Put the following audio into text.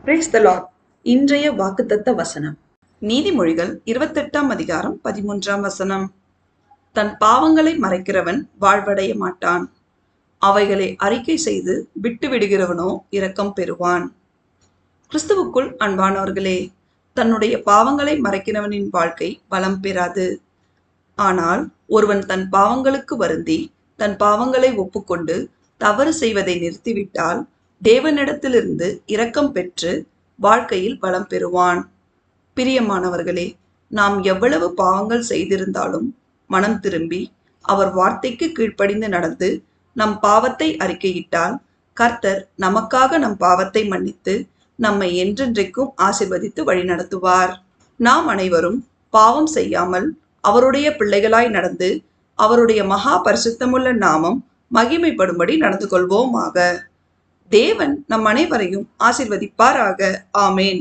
Praise the Lord. இன்றைய வாக்குத்தத்த வசனம் நீதிமொழிகள் 28ஆம் அதிகாரம் 13ஆம் வசனம். தன் பாவங்களை மறைக்கிறவன் வாழ்வடைய மாட்டான், அவைகளை அறிக்கை செய்து விட்டு விடுகிறவனோ இரக்கம் பெறுவான். கிறிஸ்துவுக்குள் அன்பானவர்களே, தன்னுடைய பாவங்களை மறைக்கிறவனின் வாழ்க்கை வளம் பெறாது. ஆனால் ஒருவன் தன் பாவங்களுக்கு வருந்தி தன் பாவங்களை ஒப்புக்கொண்டு தவறு செய்வதை நிறுத்திவிட்டால் தேவனிடத்திலிருந்து இரக்கம் பெற்று வாழ்க்கையில் வளம் பெறுவான். பிரியமானவர்களே, நாம் எவ்வளவு பாவங்கள் செய்திருந்தாலும் மனம் திரும்பி அவர் வார்த்தைக்கு கீழ்ப்படிந்து நடந்து நம் பாவத்தை அறிக்கையிட்டால் கர்த்தர் நமக்காக நம் பாவத்தை மன்னித்து நம்மை என்றென்றைக்கும் ஆசீர்வதித்து வழிநடத்துவார். நாம் அனைவரும் பாவம் செய்யாமல் அவருடைய பிள்ளைகளாய் நடந்து அவருடைய மகா பரிசுத்தமுள்ள நாமம் மகிமைப்படும்படி நடந்து கொள்வோமாக. தேவன் நம் அனைவரையும் ஆசீர்வதிப்பாராக. ஆமேன்.